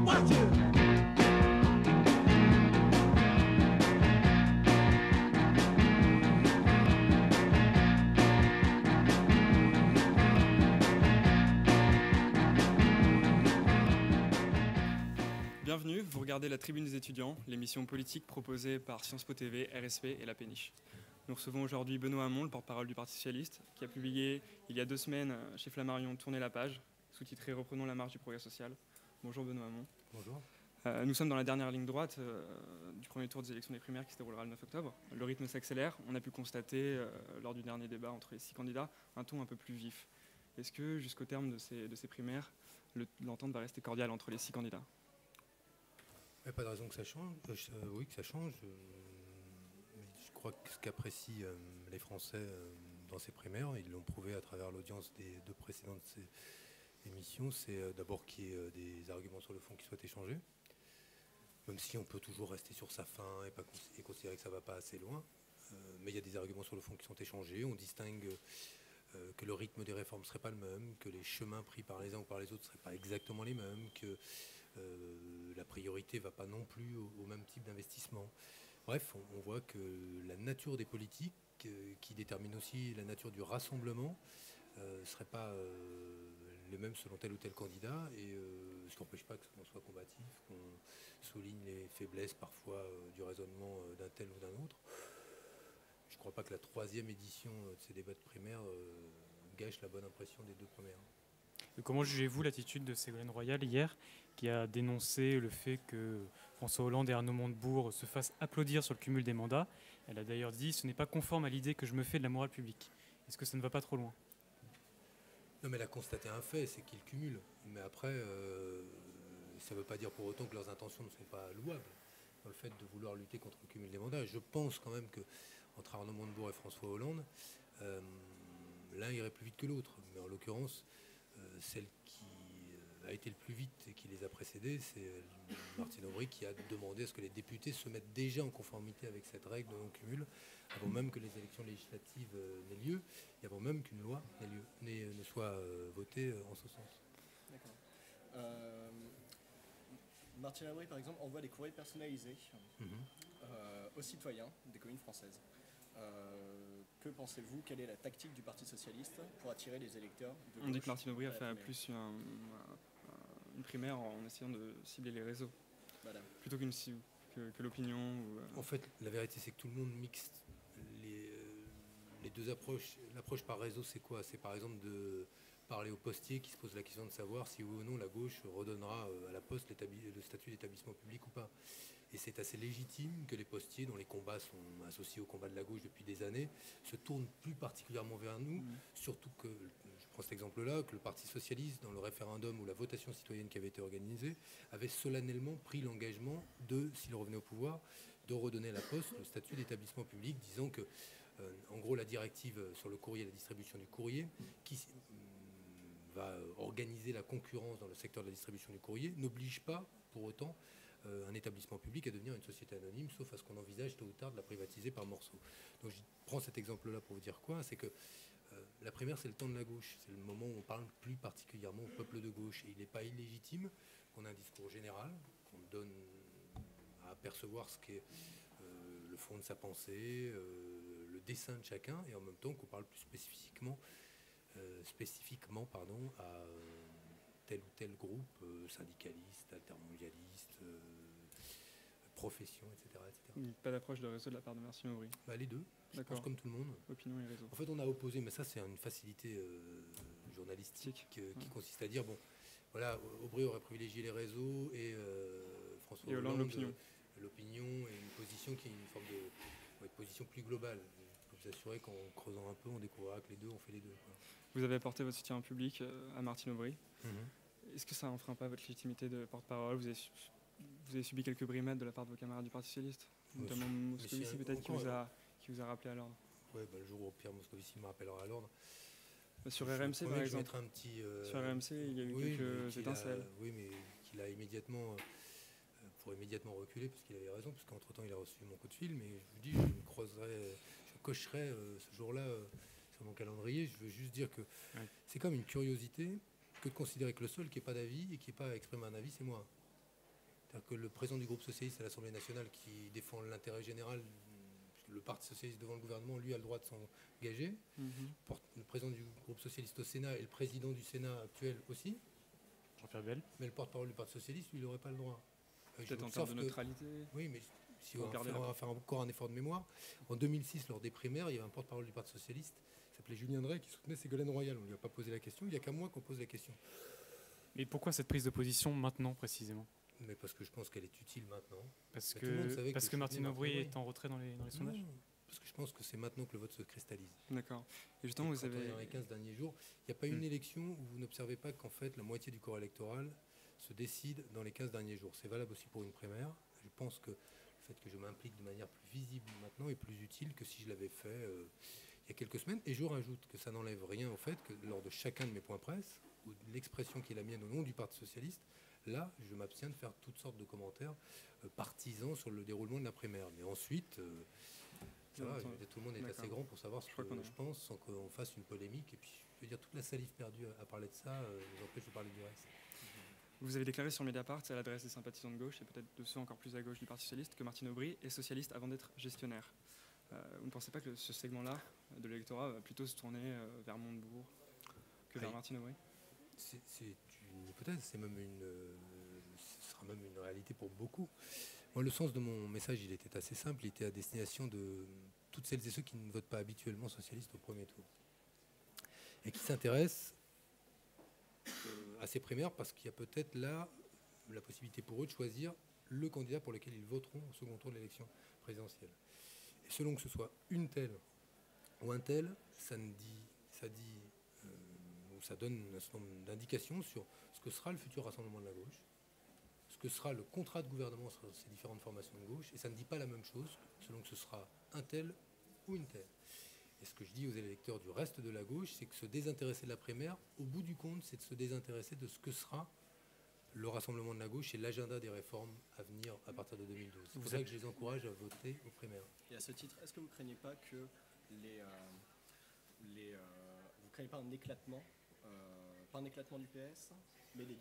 Watch it. Bienvenue, vous regardez la Tribune des étudiants, l'émission politique proposée par Sciences Po TV, RSP et La Péniche. Nous recevons aujourd'hui Benoît Hamon, le porte-parole du Parti Socialiste, qui a publié il y a 2 semaines chez Flammarion Tournez la page, sous-titré Reprenons la marche du progrès social. Bonjour Benoît Hamon. Bonjour. Nous sommes dans la dernière ligne droite du premier tour des élections des primaires qui se déroulera le 9 octobre. Le rythme s'accélère. On a pu constater, lors du dernier débat entre les 6 candidats, un ton un peu plus vif. Est-ce que, jusqu'au terme de ces primaires, l'entente va rester cordiale entre les 6 candidats ? Il n'y a pas de raison que ça change. Oui, que ça change. Je crois que ce qu'apprécient les Français dans ces primaires, ils l'ont prouvé à travers l'audience des 2 précédentes émissions, c'est d'abord qu'il y ait des arguments sur le fond qui soient échangés, même si on peut toujours rester sur sa faim et considérer que ça ne va pas assez loin. Mais il y a des arguments sur le fond qui sont échangés. On distingue que le rythme des réformes ne serait pas le même, que les chemins pris par les uns ou par les autres ne seraient pas exactement les mêmes, que la priorité ne va pas non plus au même type d'investissement. Bref, on voit que la nature des politiques, qui détermine aussi la nature du rassemblement, ne serait pas les mêmes selon tel ou tel candidat, et ce qui n'empêche pas qu'on soit combatif, qu'on souligne les faiblesses parfois du raisonnement d'un tel ou d'un autre. Je ne crois pas que la 3e édition de ces débats de primaire gâche la bonne impression des 2 premières. Comment jugez-vous l'attitude de Ségolène Royal hier, qui a dénoncé le fait que François Hollande et Arnaud Montebourg se fassent applaudir sur le cumul des mandats? Elle a d'ailleurs dit « ce n'est pas conforme à l'idée que je me fais de la morale publique ». Est-ce que ça ne va pas trop loin? Non, mais elle a constaté un fait, c'est qu'ils cumulent. Mais après, ça ne veut pas dire pour autant que leurs intentions ne sont pas louables dans le fait de vouloir lutter contre le cumul des mandats. Je pense quand même qu'entre Arnaud Montebourg et François Hollande, l'un irait plus vite que l'autre. Mais en l'occurrence, celle qui a été le plus vite et qui les a précédés, c'est Martine Aubry qui a demandé à ce que les députés se mettent déjà en conformité avec cette règle de non-cumul, avant même que les élections législatives n'aient lieu, et avant même qu'une loi ne soit votée en ce sens. D'accord. Martine Aubry, par exemple, envoie des courriers personnalisés aux citoyens des communes françaises. Que pensez-vous? Quelle est la tactique du Parti Socialiste pour attirer les électeurs de gauche? On dit que Martine Aubry a fait plus une primaire en essayant de cibler les réseaux, voilà, plutôt que l'opinion. En fait, la vérité, c'est que tout le monde mixe les 2 approches. L'approche par réseau, c'est quoi? C'est par exemple de parler aux postiers qui se posent la question de savoir si oui ou non la gauche redonnera à la Poste le statut d'établissement public ou pas. Et c'est assez légitime que les postiers, dont les combats sont associés au combat de la gauche depuis des années, se tournent plus particulièrement vers nous, surtout que, je prends cet exemple-là, que le Parti Socialiste, dans le référendum ou la votation citoyenne qui avait été organisée, avait solennellement pris l'engagement de, s'il revenait au pouvoir, de redonner à la Poste le statut d'établissement public, disant que, en gros, la directive sur le courrier et la distribution du courrier, qui va organiser la concurrence dans le secteur de la distribution du courrier, n'oblige pas, pour autant, un établissement public à devenir une société anonyme, sauf à ce qu'on envisage tôt ou tard de la privatiser par morceaux. Donc je prends cet exemple-là pour vous dire quoi? C'est que la primaire, c'est le temps de la gauche. C'est le moment où on parle plus particulièrement au peuple de gauche. Et il n'est pas illégitime qu'on ait un discours général, qu'on donne à apercevoir ce qu'est le fond de sa pensée, le dessein de chacun, et en même temps qu'on parle plus spécifiquement à tel ou tel groupe, syndicaliste, altermondialiste, profession, etc., etc. Pas d'approche de réseau de la part de Martine Aubry? Les 2, je pense comme tout le monde. Opinion et réseau. En fait, on a opposé, mais ça c'est une facilité journalistique qui consiste à dire, bon, voilà, Aubry aurait privilégié les réseaux et François Hollande l'opinion, et une position qui est une forme de position plus globale. Je peux vous assurer qu'en creusant un peu, on découvrira que les 2 ont fait les 2. Quoi. Vous avez apporté votre soutien public à Martine Aubry. Est-ce que ça n'enfreint pas votre légitimité de porte-parole? Vous avez subi quelques brimades de la part de vos camarades du Parti Socialiste, notamment Moscovici peut-être qui vous a rappelé à l'ordre. Oui, le jour où Pierre Moscovici me rappellera à l'ordre. Sur RMC par exemple. Sur RMC, il y a eu quelques étincelles. Oui, mais qu'il a immédiatement reculer parce qu'il avait raison, parce qu'entre-temps il a reçu mon coup de fil, mais je vous dis, je cocherai ce jour-là sur mon calendrier. Je veux juste dire que c'est comme une curiosité que de considérer que le seul qui n'ait pas d'avis et qui n'ait pas exprimé un avis, c'est moi. C'est-à-dire que le président du groupe socialiste à l'Assemblée nationale qui défend l'intérêt général, puisque le Parti socialiste devant le gouvernement, lui, a le droit de s'engager. Le président du groupe socialiste au Sénat et le président du Sénat actuel aussi. Jean-Pierre Bel. Mais le porte-parole du Parti socialiste, lui, il n'aurait pas le droit. Peut-être en termes de neutralité. Oui, mais si on va faire encore un effort de mémoire, en 2006, lors des primaires, il y avait un porte-parole du Parti socialiste qui s'appelait Julien Drey qui soutenait Ségolène Royal. On ne lui a pas posé la question, il n'y a qu'à moi qu'on pose la question. Mais pourquoi cette prise de position maintenant précisément? Mais parce que je pense qu'elle est utile maintenant. Parce que Martine Aubry est en retrait dans les sondages? Non, parce que je pense que c'est maintenant que le vote se cristallise. D'accord. Et justement, vous avez... Dans les 15 derniers jours, il n'y a pas une élection où vous n'observez pas qu'en fait la moitié du corps électoral se décide dans les 15 derniers jours. C'est valable aussi pour une primaire. Je pense que le fait que je m'implique de manière plus visible maintenant est plus utile que si je l'avais fait il y a quelques semaines. Et je rajoute que ça n'enlève rien au fait que lors de chacun de mes points presse, ou de l'expression qui est la mienne au nom du Parti socialiste, là, je m'abstiens de faire toutes sortes de commentaires partisans sur le déroulement de la primaire. Mais ensuite, ça va, tout le monde est assez grand pour savoir ce que je pense sans qu'on fasse une polémique. Et puis, je veux dire, toute la salive perdue à parler de ça nous empêche de parler du reste. Vous avez déclaré sur Mediapart, à l'adresse des sympathisants de gauche, et peut-être de ceux encore plus à gauche du Parti socialiste, que Martine Aubry est socialiste avant d'être gestionnaire. Vous ne pensez pas que ce segment-là de l'électorat va plutôt se tourner vers Montebourg que vers Martine Aubry? C'est une hypothèse, ce sera même une réalité pour beaucoup. Moi, le sens de mon message, il était assez simple, il était à destination de toutes celles et ceux qui ne votent pas habituellement socialiste au premier tour. Et qui s'intéressent à ces primaires parce qu'il y a peut-être là la possibilité pour eux de choisir le candidat pour lequel ils voteront au second tour de l'élection présidentielle. Et selon que ce soit une telle ou un tel, ça donne un certain nombre d'indications sur ce que sera le futur rassemblement de la gauche, ce que sera le contrat de gouvernement sur ces différentes formations de gauche, et ça ne dit pas la même chose selon que ce sera un tel ou une telle. Et ce que je dis aux électeurs du reste de la gauche, c'est que se désintéresser de la primaire, au bout du compte, c'est de se désintéresser de ce que sera le rassemblement de la gauche et l'agenda des réformes à venir à partir de 2012. C'est pour ça que je les encourage à voter aux primaires. Et à ce titre, est-ce que vous ne craignez pas que vous craignez pas un éclatement du PS, mais des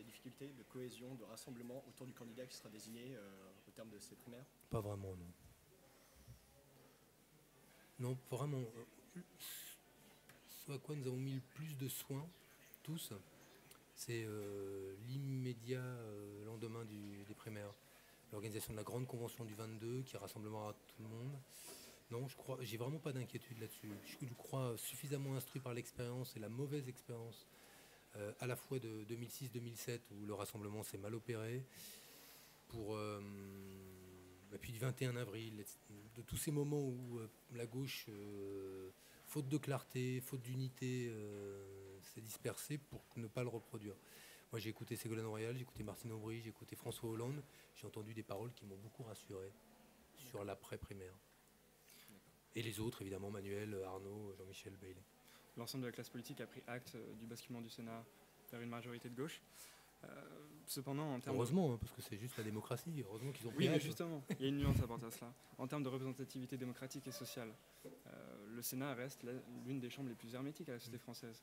difficultés de cohésion, de rassemblement autour du candidat qui sera désigné au terme de ces primaires? Pas vraiment, non. Non, vraiment. Ce à quoi nous avons mis le plus de soins, tous, c'est l'immédiat lendemain des primaires. L'organisation de la grande convention du 22 qui rassemblera tout le monde. Non, j'ai vraiment pas d'inquiétude là-dessus. Je crois suffisamment instruit par l'expérience et la mauvaise expérience à la fois de 2006-2007 où le rassemblement s'est mal opéré, et puis du 21 avril, de tous ces moments où la gauche, faute de clarté, faute d'unité, s'est dispersée pour ne pas le reproduire. Moi j'ai écouté Ségolène Royal, j'ai écouté Martine Aubry, j'ai écouté François Hollande, j'ai entendu des paroles qui m'ont beaucoup rassuré sur l'après-primaire. Et les autres, évidemment, Manuel, Arnaud, Jean-Michel Bailey. L'ensemble de la classe politique a pris acte du basculement du Sénat vers une majorité de gauche. Cependant, en termes heureusement, parce que c'est juste la démocratie. Heureusement qu'ils ont pris Oui, mais acte. justement, il y a une nuance à apporter à cela. En termes de représentativité démocratique et sociale, le Sénat reste l'une des chambres les plus hermétiques à la société française.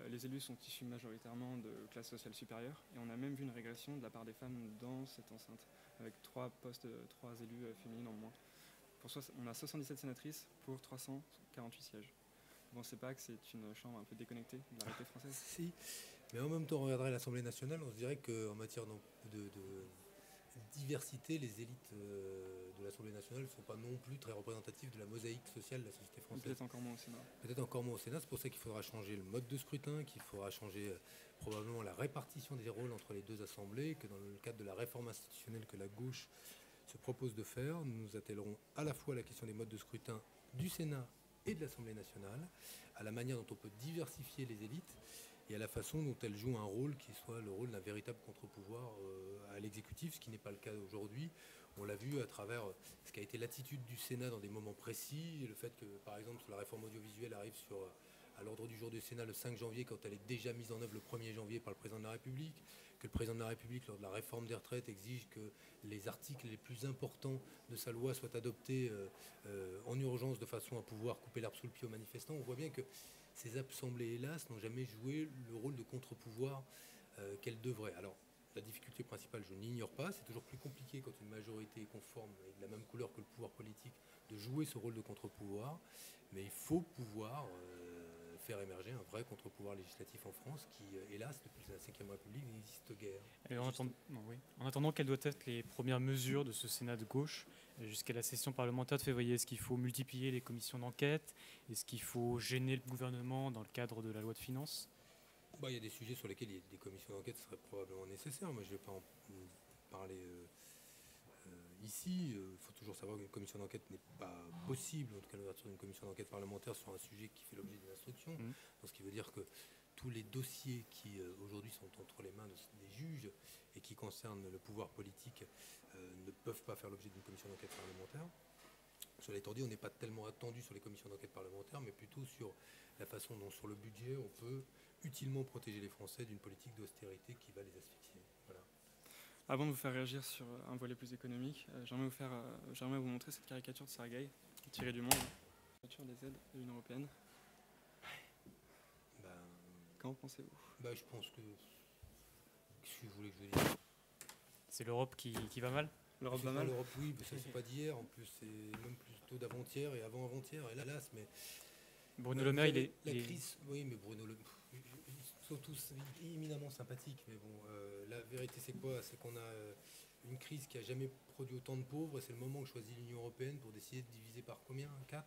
Les élus sont issus majoritairement de classes sociales supérieures et on a même vu une régression de la part des femmes dans cette enceinte, avec 3 élus féminines en moins. On a 77 sénatrices pour 348 sièges. Vous ne pensez pas que c'est une chambre un peu déconnectée de la réalité française? Si, mais en même temps, on regarderait l'Assemblée nationale, on se dirait qu'en matière de diversité, les élites de l'Assemblée nationale ne sont pas non plus très représentatives de la mosaïque sociale de la société française. Peut-être encore moins au Sénat. Peut-être encore moins au Sénat, c'est pour ça qu'il faudra changer le mode de scrutin, qu'il faudra changer probablement la répartition des rôles entre les deux assemblées, que dans le cadre de la réforme institutionnelle que la gauche se propose de faire, nous nous attellerons à la fois à la question des modes de scrutin du Sénat et de l'Assemblée nationale, à la manière dont on peut diversifier les élites et à la façon dont elles jouent un rôle qui soit le rôle d'un véritable contre-pouvoir à l'exécutif, ce qui n'est pas le cas aujourd'hui. On l'a vu à travers ce qu'a été l'attitude du Sénat dans des moments précis, le fait que, par exemple, sur la réforme audiovisuelle arrive à l'ordre du jour du Sénat le 5 janvier, quand elle est déjà mise en œuvre le 1er janvier par le Président de la République, que le Président de la République, lors de la réforme des retraites, exige que les articles les plus importants de sa loi soient adoptés en urgence de façon à pouvoir couper l'herbe sous le pied aux manifestants. On voit bien que ces assemblées, hélas, n'ont jamais joué le rôle de contre-pouvoir qu'elles devraient. Alors, la difficulté principale, je n'ignore pas. C'est toujours plus compliqué quand une majorité est conforme et de la même couleur que le pouvoir politique de jouer ce rôle de contre-pouvoir. Mais il faut pouvoir faire émerger un vrai contre-pouvoir législatif en France qui, hélas, depuis la Ve République, n'existe guère. Et en attendant, quelles doivent être les premières mesures de ce Sénat de gauche jusqu'à la session parlementaire de février? Est-ce qu'il faut multiplier les commissions d'enquête? Est-ce qu'il faut gêner le gouvernement dans le cadre de la loi de finances? Il y a des sujets sur lesquels des commissions d'enquête seraient probablement nécessaires. Moi, je ne vais pas en parler ici. Il faut toujours savoir qu'une commission d'enquête n'est pas possible, en tout cas l'ouverture d'une commission d'enquête parlementaire sur un sujet qui fait l'objet d'une instruction. Donc, ce qui veut dire que tous les dossiers qui aujourd'hui sont entre les mains des juges et qui concernent le pouvoir politique ne peuvent pas faire l'objet d'une commission d'enquête parlementaire. Cela étant dit, on n'est pas tellement attendu sur les commissions d'enquête parlementaires, mais plutôt sur la façon dont, sur le budget, on peut utilement protéger les Français d'une politique d'austérité qui va les asphyxier. Voilà. Avant de vous faire réagir sur un volet plus économique, j'aimerais vous montrer cette caricature de Sergueï, tirée du Monde, caricature des aides de l'Union européenne. Qu'en pensez-vous? Je pense que... Qu'est-ce que vous voulez que je vous dise? C'est l'Europe qui va mal? L'Europe va mal? L'Europe, oui, mais ça c'est pas d'hier, en plus c'est même plutôt d'avant-hier et avant-avant-hier, hélas, mais... Bruno Le Maire, la crise, oui, mais Bruno Le Maire, ils sont tous éminemment sympathiques, mais bon, la vérité c'est quoi? C'est qu'on a une crise qui a jamais produit autant de pauvres, et c'est le moment que choisit l'Union européenne pour décider de diviser par combien? 4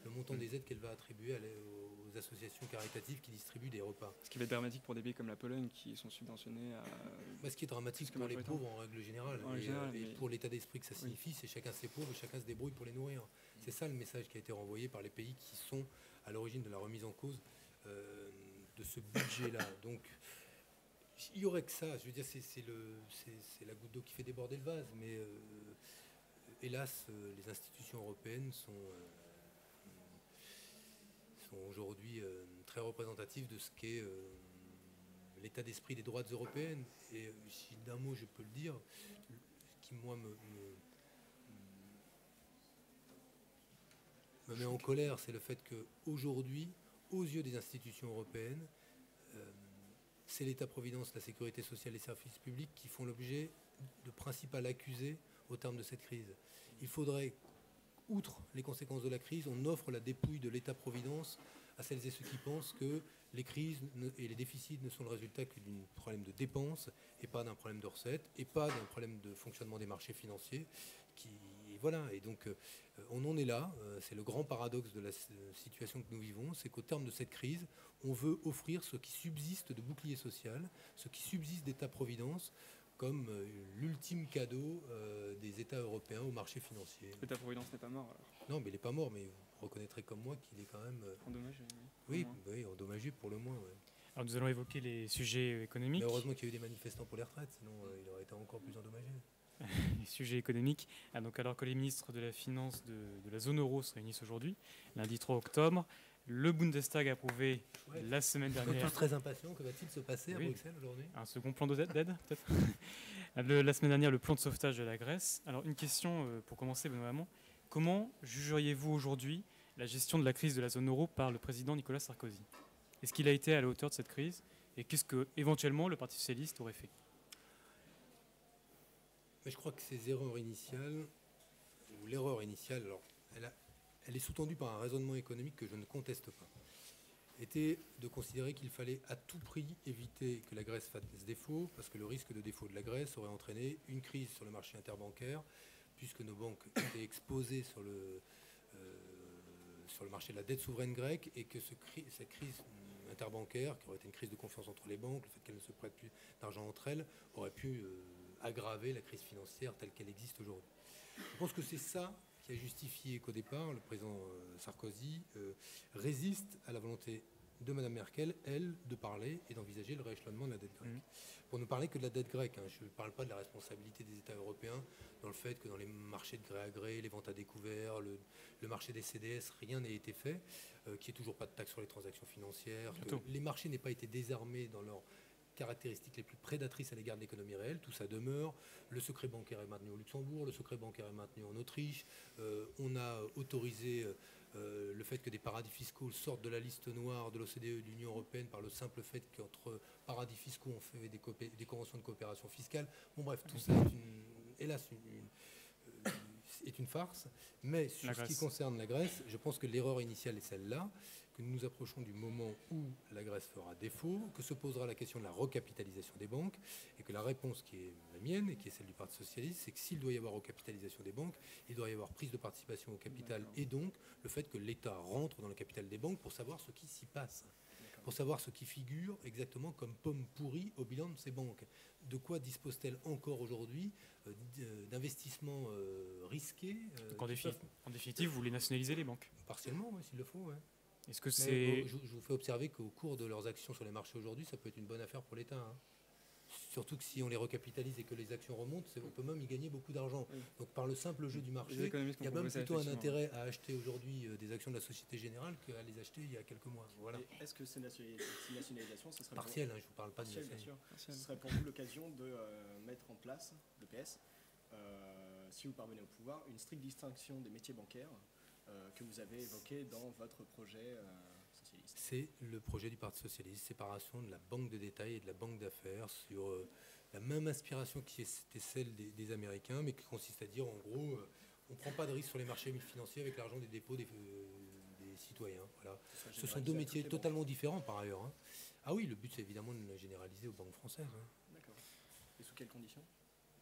le montant des aides qu'elle va attribuer aux associations caritatives qui distribuent des repas. Ce qui va être dramatique pour des pays comme la Pologne qui sont subventionnés à... Ce qui est dramatique pour les pauvres en règle générale, et pour l'état d'esprit que ça signifie, c'est chacun ses pauvres et chacun se débrouille pour les nourrir. C'est ça le message qui a été renvoyé par les pays qui sont à l'origine de la remise en cause de ce budget-là. Donc il y aurait que ça, je veux dire, c'est la goutte d'eau qui fait déborder le vase, mais hélas, les institutions européennes sont aujourd'hui très représentatives de ce qu'est l'état d'esprit des droites européennes. Et si d'un mot je peux le dire, ce qui moi me met en colère, c'est le fait qu'aujourd'hui, aux yeux des institutions européennes, c'est l'État-providence, la sécurité sociale et les services publics qui font l'objet de principal accusé au terme de cette crise. Il faudrait, outre les conséquences de la crise, on offre la dépouille de l'État-providence à celles et ceux qui pensent que les crises et les déficits ne sont le résultat que d'un problème de dépenses et pas d'un problème de recettes et pas d'un problème de fonctionnement des marchés financiers. Voilà, et donc on en est là, c'est le grand paradoxe de la situation que nous vivons, c'est qu'au terme de cette crise, on veut offrir ce qui subsiste de bouclier social, ce qui subsiste d'État-providence, comme l'ultime cadeau des États européens au marché financier. L'État-providence n'est pas mort alors? Non, mais il n'est pas mort, mais vous reconnaîtrez comme moi qu'il est quand même... endommagé, oui, endommagé pour le moins. Ouais. Alors nous allons évoquer les sujets économiques. Mais heureusement qu'il y a eu des manifestants pour les retraites, sinon il aurait été encore plus endommagé. Les sujets économiques. Donc, alors que les ministres de la Finance de la zone euro se réunissent aujourd'hui, lundi 3 octobre, le Bundestag a approuvé la semaine dernière... Nous sommes tous très impatients. Que va-t-il se passer à Bruxelles aujourd'hui? Un second plan d'aide, peut-être. La semaine dernière, le plan de sauvetage de la Grèce. Alors, une question pour commencer, Benoît Hamon. Comment jugeriez-vous aujourd'hui la gestion de la crise de la zone euro par le président Nicolas Sarkozy? Est-ce qu'il a été à la hauteur de cette crise? Et qu'est-ce que, éventuellement, le Parti socialiste aurait fait? Mais je crois que ces erreurs initiales, ou l'erreur initiale, alors, elle est sous-tendue par un raisonnement économique que je ne conteste pas, était de considérer qu'il fallait à tout prix éviter que la Grèce fasse défaut, parce que le risque de défaut de la Grèce aurait entraîné une crise sur le marché interbancaire, puisque nos banques étaient exposées sur le marché de la dette souveraine grecque, et que cette crise interbancaire, qui aurait été une crise de confiance entre les banques, le fait qu'elles ne se prêtent plus d'argent entre elles, aurait pu aggraver la crise financière telle qu'elle existe aujourd'hui. Je pense que c'est ça qui a justifié qu'au départ, le président Sarkozy résiste à la volonté de Mme Merkel, elle, de parler et d'envisager le rééchelonnement de la dette grecque. Pour ne parler que de la dette grecque, je ne parle pas de la responsabilité des États européens dans le fait que dans les marchés de gré à gré, les ventes à découvert, le marché des CDS, rien n'a été fait, qu'il n'y ait toujours pas de taxe sur les transactions financières, que les marchés n'aient pas été désarmés dans leur caractéristiques les plus prédatrices à l'égard de l'économie réelle, tout ça demeure. Le secret bancaire est maintenu au Luxembourg, le secret bancaire est maintenu en Autriche. On a autorisé le fait que des paradis fiscaux sortent de la liste noire de l'OCDE et de l'Union européenne par le simple fait qu'entre paradis fiscaux on fait des conventions de coopération fiscale. Bon bref, tout ça est hélas est une farce. Mais sur ce qui concerne la Grèce, je pense que l'erreur initiale est celle-là, que nous nous approchons du moment où la Grèce fera défaut, que se posera la question de la recapitalisation des banques, et que la réponse qui est la mienne et qui est celle du Parti socialiste, c'est que s'il doit y avoir recapitalisation des banques, il doit y avoir prise de participation au capital et donc le fait que l'État rentre dans le capital des banques pour savoir ce qui s'y passe, pour savoir ce qui figure exactement comme pomme pourrie au bilan de ces banques. De quoi disposent-elles encore aujourd'hui d'investissements risqués Donc en définitive, vous voulez nationaliser les banques? Partiellement, ouais, s'il le faut. Ouais. Est-ce que c'est... Je vous fais observer qu'au cours de leurs actions sur les marchés aujourd'hui, ça peut être une bonne affaire pour l'État. Hein. Surtout que si on les recapitalise et que les actions remontent, on peut même y gagner beaucoup d'argent. Oui. Donc par le simple jeu du marché, il y a même plutôt un intérêt à acheter aujourd'hui des actions de la Société Générale qu'à les acheter il y a quelques mois. Voilà. Est-ce que ces nationalisations, ce serait partiel, hein, je ne vous parle pas de nationalisation. Ce serait pour vous l'occasion de mettre en place, de PS, si vous parvenez au pouvoir, une stricte distinction des métiers bancaires que vous avez évoqué dans votre projet socialiste. C'est le projet du Parti socialiste, séparation de la banque de détail et de la banque d'affaires sur la même inspiration qui était celle des Américains, mais qui consiste à dire en gros, on ne prend pas de risque sur les marchés financiers avec l'argent des dépôts des citoyens. Voilà. Ce sont deux métiers totalement différents par ailleurs. Hein. Ah oui, le but c'est évidemment de le généraliser aux banques françaises. Hein. D'accord. Et sous quelles conditions?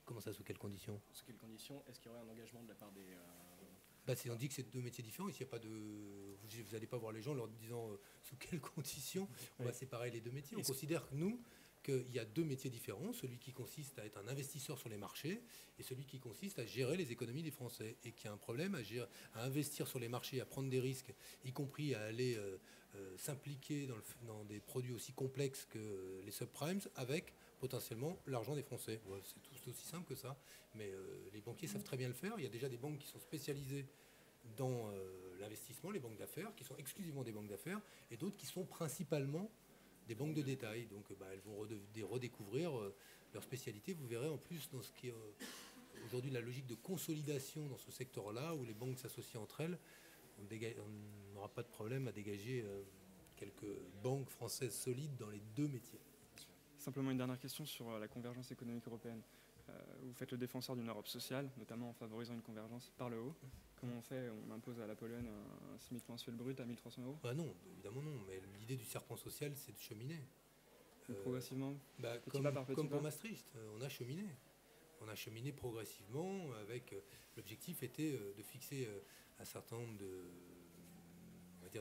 Comment ça, sous quelles conditions? Sous quelles conditions? Est-ce qu'il y aurait un engagement de la part des... Si on dit que c'est deux métiers différents, ici, y a pas de... vous n'allez pas voir les gens leur disant sous quelles conditions on va séparer les deux métiers. On considère que nous, qu'il y a deux métiers différents, celui qui consiste à être un investisseur sur les marchés et celui qui consiste à gérer les économies des Français, et qu'il y a un problème à investir sur les marchés, à prendre des risques, y compris à aller s'impliquer dans des produits aussi complexes que les subprimes, avec potentiellement l'argent des Français. Ouais, c'est tout aussi simple que ça, mais les banquiers savent très bien le faire. Il y a déjà des banques qui sont spécialisées dans l'investissement, les banques d'affaires, qui sont exclusivement des banques d'affaires, et d'autres qui sont principalement des banques de détail. Donc elles vont redécouvrir leur spécialité. Vous verrez en plus dans ce qui est aujourd'hui la logique de consolidation dans ce secteur-là, où les banques s'associent entre elles, on n'aura pas de problème à dégager quelques banques françaises solides dans les deux métiers. Simplement une dernière question sur la convergence économique européenne. Vous faites le défenseur d'une Europe sociale, notamment en favorisant une convergence par le haut. Comment on fait? On impose à la Pologne un SMIC mensuel brut à 1 300 €? Non, évidemment non. Mais l'idée du serpent social, c'est de cheminer. Progressivement, comme pour Maastricht, on a cheminé. On a cheminé progressivement avec l'objectif était de fixer un certain nombre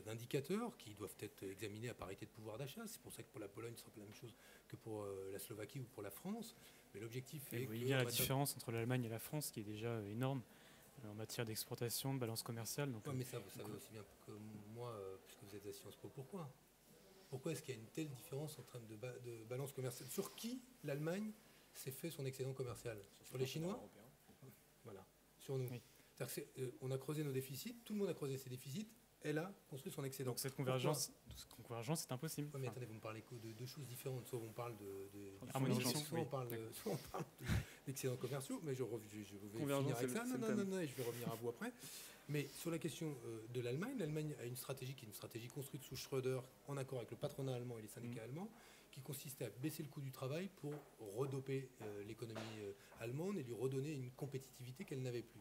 d'indicateurs qui doivent être examinés à parité de pouvoir d'achat. C'est pour ça que pour la Pologne, ce sera pas la même chose que pour la Slovaquie ou pour la France. Mais l'objectif est il y a la différence entre l'Allemagne et la France qui est déjà énorme en matière d'exportation, de balance commerciale. Donc, mais ça, vous savez aussi bien que moi, puisque vous êtes à Sciences Po, pourquoi est-ce qu'il y a une telle différence en termes de balance commerciale? Sur qui l'Allemagne s'est fait son excédent commercial? Sur les Chinois? Voilà, sur nous. Oui. On a creusé nos déficits, tout le monde a creusé ses déficits, elle a construit son excédent. Donc cette convergence est impossible. Mais attendez, vous me parlez de deux choses différentes. Soit on parle harmonisation, on parle d'excédents commerciaux, mais je vais finir avec ça. Non, je vais revenir à vous après. Mais sur la question de l'Allemagne a une stratégie qui est une stratégie construite sous Schröder, en accord avec le patronat allemand et les syndicats allemands, qui consistait à baisser le coût du travail pour redoper l'économie allemande et lui redonner une compétitivité qu'elle n'avait plus.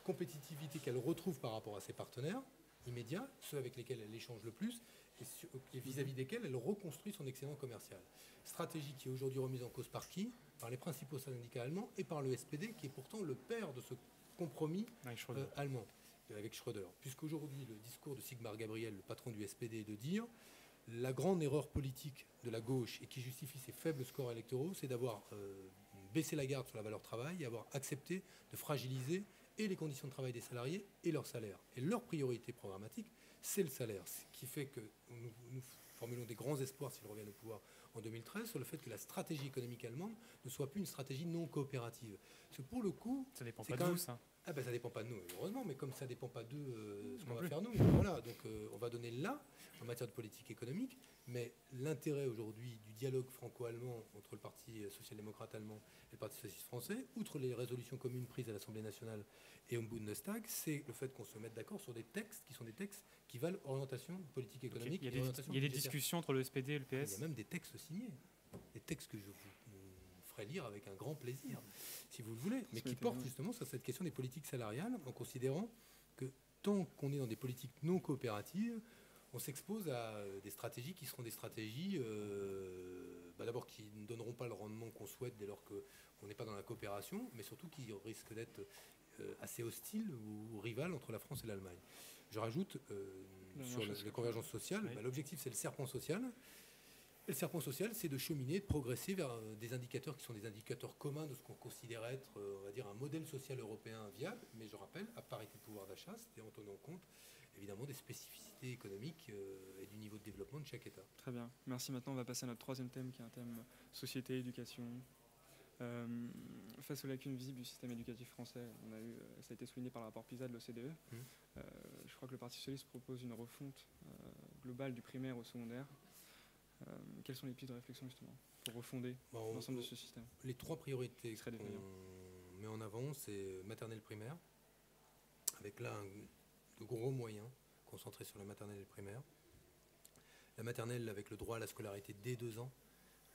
Compétitivité qu'elle retrouve par rapport à ses partenaires immédiats, ceux avec lesquels elle échange le plus, et vis-à-vis desquels elle reconstruit son excédent commercial. Stratégie qui est aujourd'hui remise en cause par qui? Par les principaux syndicats allemands et par le SPD, qui est pourtant le père de ce compromis allemand, avec Schröder. Puisqu'aujourd'hui, le discours de Sigmar Gabriel, le patron du SPD, est de dire la grande erreur politique de la gauche et qui justifie ses faibles scores électoraux, c'est d'avoir baissé la garde sur la valeur travail et avoir accepté de fragiliser et les conditions de travail des salariés et leur salaire. Et leur priorité programmatique, c'est le salaire. Ce qui fait que nous formulons des grands espoirs, s'ils reviennent au pouvoir en 2013, sur le fait que la stratégie économique allemande ne soit plus une stratégie non coopérative. Parce que pour le coup... Ça dépend pas de vous, ça. Ah ben ça dépend pas de nous, heureusement, mais comme ça dépend pas d'eux, ce qu'on Non va plus. faire nous. Voilà, donc on va donner là, en matière de politique économique, mais l'intérêt aujourd'hui du dialogue franco-allemand entre le Parti social-démocrate allemand et le Parti socialiste français, outre les résolutions communes prises à l'Assemblée nationale et au Bundestag, c'est le fait qu'on se mette d'accord sur des textes qui sont des textes qui valent orientation politique Ok. économique Il y a et des, orientation il y a des budgétaire. discussions entre le SPD et le Il y PS. a même des textes signés, des textes que je vous ferai lire avec un grand plaisir, si vous le voulez, mais qui portent justement sur cette question des politiques salariales, en considérant que tant qu'on est dans des politiques non coopératives, on s'expose à des stratégies qui seront des stratégies, d'abord qui ne donneront pas le rendement qu'on souhaite dès lors qu'on n'est pas dans la coopération, mais surtout qui risquent d'être assez hostiles ou rivales entre la France et l'Allemagne. Je rajoute sur les convergences sociales, Oui. l'objectif c'est le serpent social. Et le serpent social, c'est de cheminer, de progresser vers des indicateurs qui sont des indicateurs communs de ce qu'on considère être, on va dire, un modèle social européen viable, mais je rappelle, à parité de pouvoir d'achat, c'est-à-dire en tenant compte évidemment des spécificités économiques et du niveau de développement de chaque État. Très bien. Merci. Maintenant, on va passer à notre troisième thème, qui est un thème société, éducation. Face aux lacunes visibles du système éducatif français, ça a été souligné par le rapport PISA de l'OCDE. Je crois que le Parti socialiste propose une refonte globale du primaire au secondaire. Quelles sont les pistes de réflexion justement pour refonder l'ensemble de ce système? Les trois priorités serait qu'on met en avant, c'est maternelle primaire, avec là de gros moyens concentrés sur la maternelle et le primaire. La maternelle avec le droit à la scolarité dès 2 ans.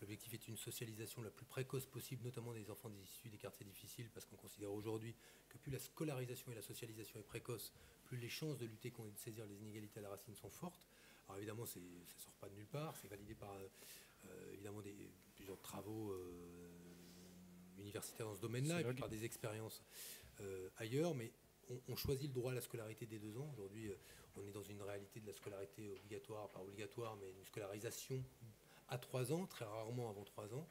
L'objectif est une socialisation la plus précoce possible, notamment des enfants issus des quartiers difficiles, parce qu'on considère aujourd'hui que plus la scolarisation et la socialisation est précoce, plus les chances de lutter contre et de saisir les inégalités à la racine sont fortes. Alors évidemment, ça ne sort pas de nulle part, c'est validé par évidemment plusieurs travaux universitaires dans ce domaine-là, et puis par des expériences ailleurs, mais on choisit le droit à la scolarité dès 2 ans. Aujourd'hui, on est dans une réalité de la scolarité obligatoire, pas obligatoire, mais une scolarisation à 3 ans, très rarement avant 3 ans,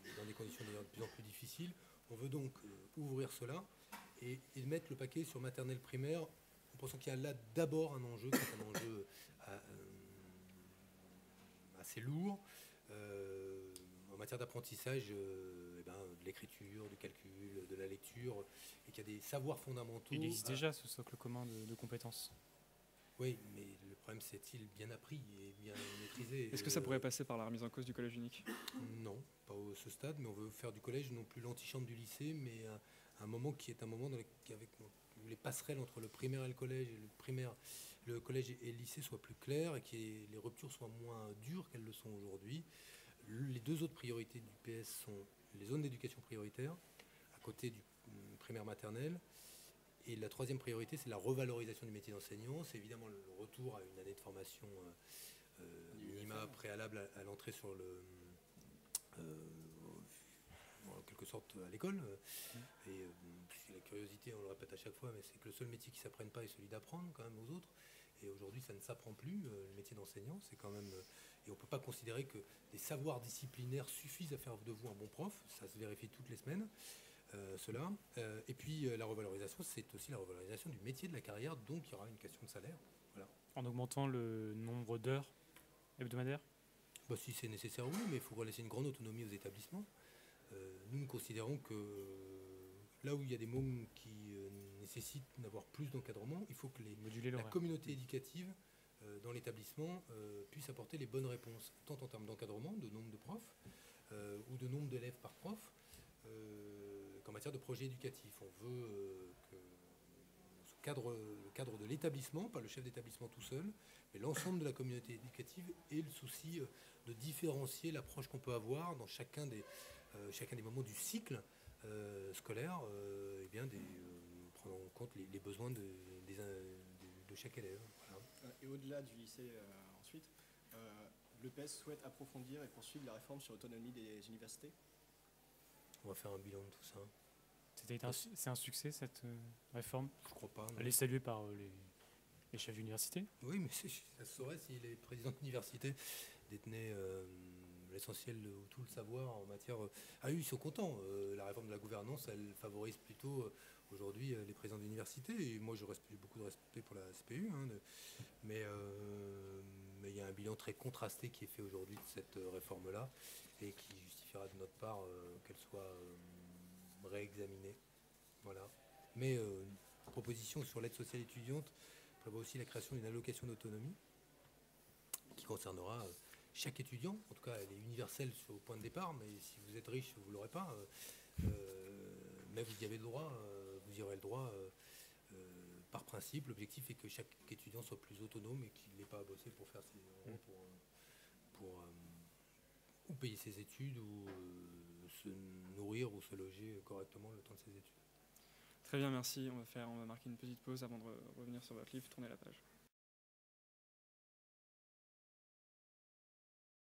et dans des conditions d'ailleurs de plus en plus difficiles. On veut donc ouvrir cela et mettre le paquet sur maternelle primaire, en pensant qu'il y a là d'abord un enjeu, qui est un enjeu assez lourd, en matière d'apprentissage de l'écriture, du calcul, de la lecture, et qu'il y a des savoirs fondamentaux. Il existe déjà ce socle commun de compétences. Oui, mais le problème, c'est-il bien appris et bien maîtrisé? Est-ce que ça pourrait passer par la remise en cause du collège unique? Non, pas à ce stade, mais on veut faire du collège non plus l'antichambre du lycée, mais un moment qui est un moment où les passerelles entre le primaire et le collège, et le collège et le lycée soient plus claires et que les ruptures soient moins dures qu'elles le sont aujourd'hui. Les 2 autres priorités du PS sont les zones d'éducation prioritaire, à côté du primaire maternel. Et la 3e priorité, c'est la revalorisation du métier d'enseignant. C'est évidemment le retour à une année de formation minima préalable à l'entrée sur en quelque sorte à l'école. Et la curiosité, on le répète à chaque fois, mais c'est que le seul métier qui ne s'apprenne pas est celui d'apprendre quand même aux autres. Et aujourd'hui, ça ne s'apprend plus. Le métier d'enseignant, c'est quand même... et on ne peut pas considérer que des savoirs disciplinaires suffisent à faire de vous un bon prof. Ça se vérifie toutes les semaines. Cela. Et puis la revalorisation, c'est aussi la revalorisation du métier, de la carrière, donc il y aura une question de salaire. Voilà. En augmentant le nombre d'heures hebdomadaires? Si c'est nécessaire, oui, mais il faut laisser une grande autonomie aux établissements. Nous considérons que là où il y a des mômes qui nécessitent d'avoir plus d'encadrement, il faut que la communauté éducative dans l'établissement puisse apporter les bonnes réponses, tant en termes d'encadrement, de nombre de profs, ou de nombre d'élèves par prof, qu'en matière de projet éducatif. On veut que le cadre de l'établissement, pas le chef d'établissement tout seul, mais l'ensemble de la communauté éducative ait le souci de différencier l'approche qu'on peut avoir dans chacun des moments du cycle scolaire, prendre en compte les besoins de chaque élève. Voilà. Et au-delà du lycée ensuite, le PS souhaite approfondir et poursuivre la réforme sur l'autonomie des universités. On va faire un bilan de tout ça. C'est un succès cette réforme? Je crois pas. Non. Elle est saluée par les chefs d'université? Oui, mais ça se saurait si les présidents d'université détenaient l'essentiel ou tout le savoir en matière... Ah oui, ils sont contents. La réforme de la gouvernance, elle favorise plutôt aujourd'hui les présidents d'université. Et moi, j'ai beaucoup de respect pour la SPU. Mais il y a un bilan très contrasté qui est fait aujourd'hui de cette réforme-là et qui justifiera de notre part qu'elle soit réexaminée. Voilà. Mais une proposition sur l'aide sociale étudiante prévoit aussi la création d'une allocation d'autonomie qui concernera chaque étudiant. En tout cas, elle est universelle sur le point de départ, mais si vous êtes riche, vous ne l'aurez pas. Mais vous y avez le droit, vous y aurez le droit par principe. L'objectif est que chaque étudiant soit plus autonome et qu'il n'ait pas à bosser pour faire ses euros, pour ou payer ses études, ou se nourrir ou se loger correctement le temps de ses études. Très bien, merci. On va marquer une petite pause avant de revenir sur votre livre, tourner la page.